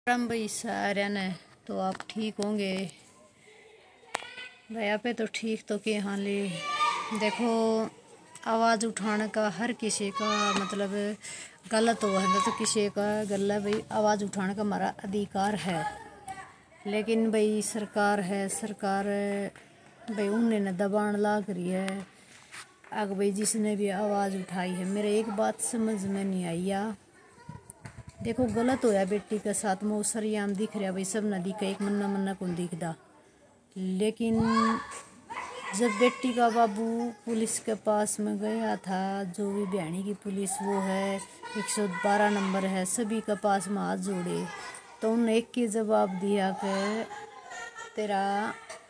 भाई सारे ने तो आप ठीक होंगे भैया पे तो ठीक तो के हाल देखो आवाज़ उठाने का हर किसी का मतलब गलत हो है तो किसी का गलत भाई आवाज़ उठाने का हमारा अधिकार है। लेकिन भाई सरकार है सरकार भाई उन्हें न दबाण लाग रही है। अग भाई जिसने भी आवाज़ उठाई है मेरे एक बात समझ में नहीं आई या देखो गलत होया बेटी के साथ में सरियाम दिख रहा भाई सब न दिखा एक मन्ना मन्ना कौन दिखदा। लेकिन जब बेटी का बाबू पुलिस के पास में गया था जो भी बयानी की पुलिस वो है 112 नंबर है सभी के पास में हाथ जोड़े तो उन्होंने एक ही जवाब दिया कि तेरा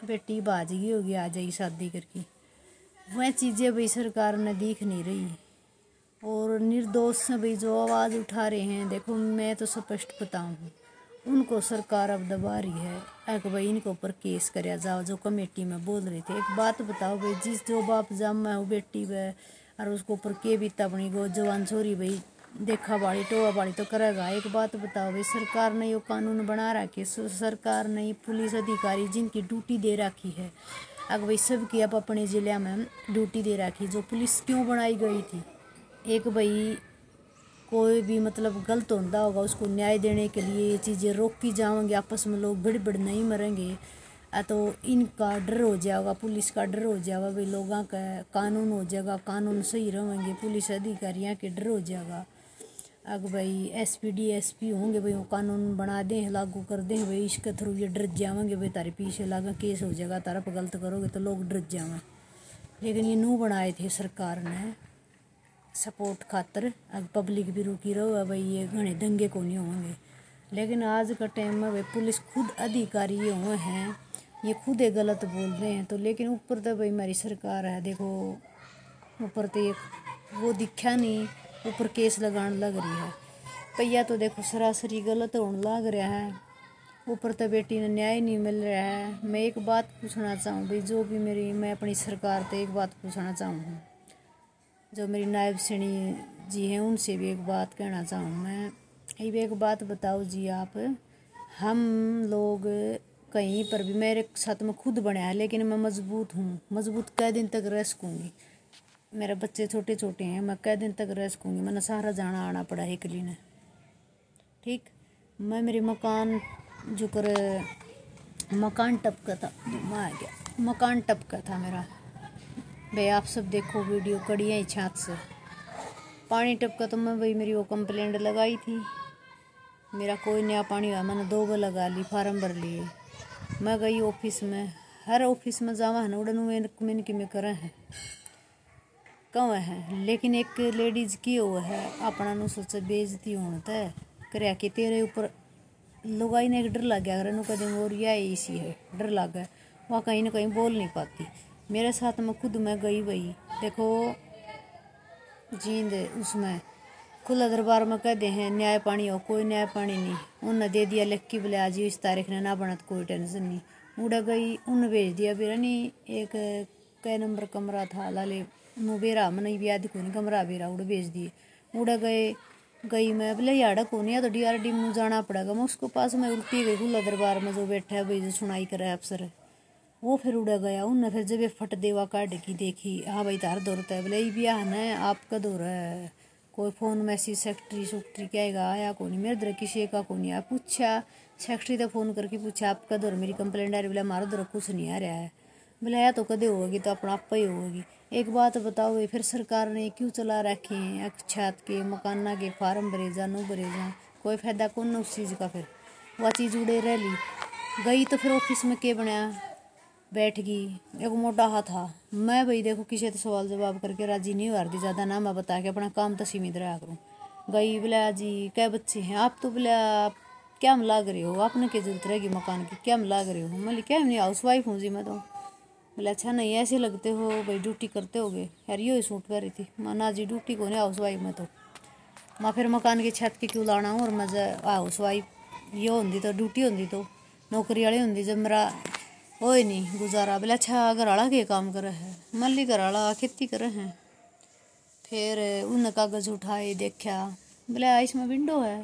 बेटी बाजगी होगी आ जाएगी शादी करके। वह चीज़ें भाई सरकार ने दिख नहीं रही और निर्दोष से भाई जो आवाज़ उठा रहे हैं देखो मैं तो स्पष्ट बताऊँ उनको सरकार अब दबा रही है एक भाई इनके ऊपर केस कराया जाओ जो कमेटी में बोल रहे थे। एक बात बताओ भाई जिस जो बाप जामा है वो बेटी वह और उसको ऊपर के बीता अपनी गो जवान छोरी भाई देखा बाड़ी टोआ बाड़ी तो करेगा। एक बात बताओ भाई सरकार ने ये कानून बना रखे सरकार ने पुलिस अधिकारी जिनकी ड्यूटी दे रखी है अगर भाई सबकी अब अपने ज़िले में ड्यूटी दे रखी जो पुलिस क्यों बनाई गई थी। एक भाई कोई भी मतलब गलत होता होगा उसको न्याय देने के लिए ये चीज़ें रोकी जाएंगी आपस में लोग बिड़ नहीं मरेंगे तो इनका डर हो जाएगा पुलिस का डर हो जाएगा भाई लोगों का कानून हो जाएगा कानून सही रहेंगे पुलिस अधिकारियों के डर हो जाएगा। अगर भाई एसपी डीएसपी होंगे भाई वो कानून बना दें लागू कर दें भाई इसके थ्रू ये डर जाएंगे भाई तारे पीछे लगा केस हो जाएगा तारा पर गलत करोगे तो लोग डर जाएंगे। लेकिन ये नू बनाए थे सरकार ने सपोर्ट खातर अब पब्लिक भी रुकी रहो भाई ये घने दंगे को नहीं होंगे। लेकिन आज का टाइम में भाई पुलिस खुद अधिकारी हुए हैं ये खुद ही गलत बोल रहे हैं तो लेकिन ऊपर तो भाई हमारी सरकार है देखो ऊपर तो ये वो दिखा नहीं ऊपर केस लगाने लग रही है भैया तो देखो सरासरी गलत होने लग रहा है ऊपर तो बेटी ने न्याय नहीं मिल रहा है। मैं एक बात पूछना चाहूँ भाई जो भी मेरी मैं अपनी सरकार से एक बात पूछना चाहूँ जो मेरी नायब श्रेणी जी हैं उनसे भी एक बात कहना चाहूँ मैं ये भी एक बात बताओ जी आप हम लोग कहीं पर भी मेरे साथ में खुद बना है लेकिन मैं मजबूत हूँ मजबूत कै दिन तक रह सकूँगी मेरे बच्चे छोटे छोटे हैं मैं कै दिन तक रह सकूँगी मैंने सहारा जाना आना पड़ा है इकली ने ठीक। मैं मेरे मकान जो कर मकान टपका था मैं आ गया मकान टपका था मेरा भाई आप सब देखो वीडियो कड़ियाँ ही छात से पानी टपका तो मैं भाई मेरी वो कंप्लेंट लगाई थी मेरा कोई नया पानी हुआ मैंने 2 बार लगा ली फार्म भर लिए मैं गई ऑफिस में हर ऑफिस में जावा है ना उड़न में कि में करें हैं कौन है। लेकिन एक लेडीज़ की वो है अपना नु सोचा बेइज्जती होना तय कर तेरे ऊपर लुगाई ने एक डर लग गया अगर कदम और यह इसी है डर लग गया वहाँ कहीं ना कहीं बोल नहीं पाती मेरे साथ में खुद मैं गई भाई देखो जींद उसमें खुला दरबार में कह दे हैं न्याय पानी हो कोई न्याय पानी नहीं उन्हें दे दिया लिख की बोले आज इस तारीख ने ना बनत कोई टेंशन नहीं उड़ा गई उन्हें भेज दिया बेरा नहीं एक कै नंबर कमरा था लाले बेरा मैंने भी याद को नहीं कमरा बेरा उड़ भेज दिए उड़ा गई मैं बोले याड़ा को नहीं तो DRD में जाना पड़ेगा मैं उसको पास में उल्टी गई खुला दरबार में जो बैठा है भाई जो सुनाई करे अफसर वो फिर उड़ा गया उनने फिर जब फट देवा काट की देखी हाँ भाई तार दौड़ता है बोले भी आना है आपका दौर है कोई फ़ोन मैसेज सेक्रेटरी कहेगा आया को नहीं मेरे दर किसी का को नहीं आया पूछा सेक्रेटरी तो फ़ोन करके पूछा आपका दौर मेरी कंप्लेंट आ रही बोला हमारा दौर कुछ नहीं आ रहा है बोला या तो कदे होगी तो अपना आप ही होगी। एक बात बताओ भाई फिर सरकार ने क्यों चला रखे हैं छत के मकाना के फार्म भरे जा नो भरे जा कोई फायदा कौन उस चीज़ का फिर वह चीज़ उड़े रह ली गई तो फिर ऑफिस में के बनाया बैठ गई एक मोटा हाथ था मैं भाई देखो किसी तो सवाल जवाब करके राजी नहीं हो रही ज़्यादा ना मैं बता के अपना काम तो सीमित रहा करूँ। गई बोला जी क्या बच्चे हैं आप तो बोला क्या हम लाग रहे हो आपने क्या जरूरत रहेगी मकान की क्या हम लाग रहे हो मैं क्या नहीं हाउस वाइफ हूँ जी मैं तो बोले अच्छा नहीं ऐसे लगते हो भाई ड्यूटी करते हो गए यार यो ही सूट कर रही थी मैं ना जी ड्यूटी को नहीं हाउस वाइफ में तो मैं फिर मकान की छत की क्यों लाना हूँ और मैं हाउस वाइफ ये होंगी तो ड्यूटी होंगी तो नौकरी वाली होंगी जब मेरा ओए नहीं गुजारा बोले अच्छा घर वाला के काम करे है मल्ली घर वाला खेती करे हैं। फिर उन कागज़ उठाए देखा बोले इसमें विंडो है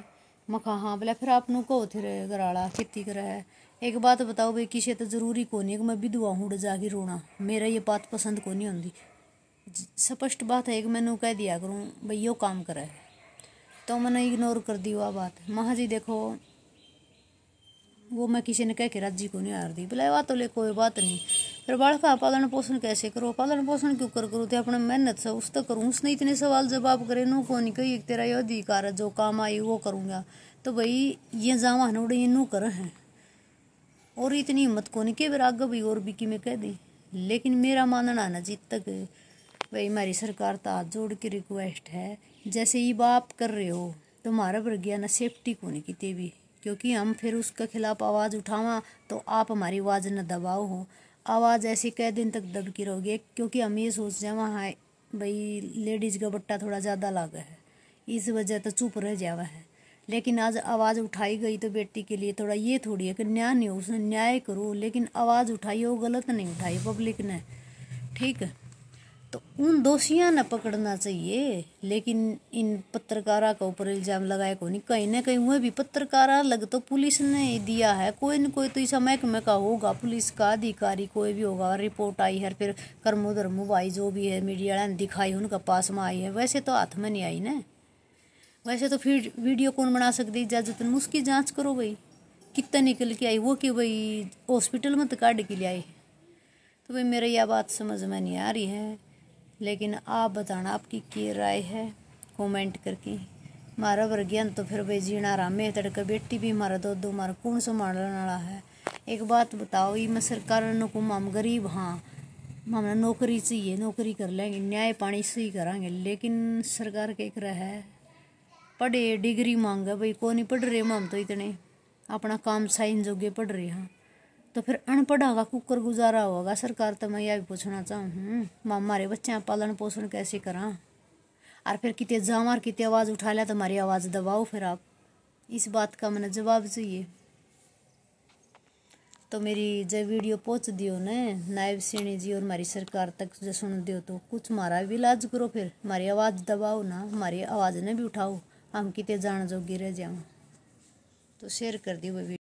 मखा हाँ बोला फिर आप कहो थे घराला खेती करे है। एक बात बताओ भाई, किसी तो जरूरी को नहीं कि मैं विधवा हूँ जाके रोना, मेरा ये बात पसंद को नहीं होती। स्पष्ट बात है कि मैंने कह दिया करूँ भाई यो काम करे है, तो मैंने इग्नोर कर दी वह बात। महा जी देखो वो मैं किसी ने कह के राजी को नहीं हार दी, बोला बात तो ले कोई बात नहीं। फिर बालका पालन पोषण कैसे करो, पालन पोषण क्यों करो तो अपने मेहनत से उस तक करूँ। उसने इतने सवाल जवाब करे नू को नहीं कही तेरा ये अधिकार है जो काम आई वो करूँगा, तो भाई ये जावा नोड़े ये नू कर हैं। और इतनी हिम्मत को नहीं कि फिर आगे भाई और भी कि मैं कह दी। लेकिन मेरा मानना ना जित तक भाई हमारी सरकार तो हाथ जोड़ के रिक्वेस्ट है, जैसे ये बाप कर रहे हो तो हमारा वर्गिया ना सेफ्टी को नहीं कितने भी, क्योंकि हम फिर उसके खिलाफ आवाज़ उठावा तो आप हमारी आवाज़ न दबाओ हो। आवाज़ ऐसे कई दिन तक दबकी रहोगे, क्योंकि हम ये सोच रहे वहाँ भाई लेडीज़ का बट्टा थोड़ा ज़्यादा लगा है, इस वजह तो चुप रह जावा है। लेकिन आज आवाज़ उठाई गई तो बेटी के लिए थोड़ा ये थोड़ी है कि न्याय नहीं हो, उसने न्याय करो, लेकिन आवाज़ उठाई वो गलत नहीं उठाई पब्लिक ने, ठीक है। तो उन दोषियों ने पकड़ना चाहिए, लेकिन इन पत्रकारा के ऊपर इल्ज़ाम लगाए को नहीं, कहीं ना कहीं वह भी पत्रकारा लग तो पुलिस ने दिया है, कोई न कोई तो इस महकमे का होगा, पुलिस का अधिकारी कोई भी होगा। रिपोर्ट आई है फिर कर्मो धर्मो भाई जो भी है मीडिया ने दिखाई उनका पास में आई है, वैसे तो हाथ में नहीं आई ना। वैसे तो फिर वीडियो कौन बना सकती, इजाजत में उसकी जांच करो भाई कितना निकल के आई, वो कि भाई हॉस्पिटल में तो काट के ले आए। तो भाई मेरा यह बात समझ में नहीं आ रही है, लेकिन आप बताना आपकी क्या राय है कमेंट करके। मारा वर्गियन तो फिर भाई जीना आराम में तड़के बेटी भी हमारा दो हमारा कौन संभालने वाला है। एक बात बताओ, ये मैं सरकार को हम गरीब हाँ हमें नौकरी चाहिए, नौकरी कर लेंगे, न्याय पानी से ही करांगे, लेकिन सरकार क्या कर रहा है पढ़े डिग्री मांगे भाई, को नहीं पढ़ रहे हम तो इतने अपना काम साइन जोगे पढ़ रहे हैं, तो फिर अनपढ़ा का कुकर गुजारा होगा। सरकार तो मैं यह भी पूछना चाहूँ हमारे बच्चे पालन पोषण कैसे करा, और फिर कितने जामार कितने आवाज़ उठा लिया तो हमारी आवाज़ दबाओ, फिर आप इस बात का मैंने जवाब चाहिए। तो मेरी जब वीडियो पहुँच दियो न नायब सिणी जी और हमारी सरकार तक जो सुन दियो तो कुछ हमारा भी इलाज करो, फिर हमारी आवाज़ दबाओ ना, हमारी आवाज़ ने भी उठाओ, हम कितने जान जोगी रह जाओ। तो शेयर कर दियो भाई।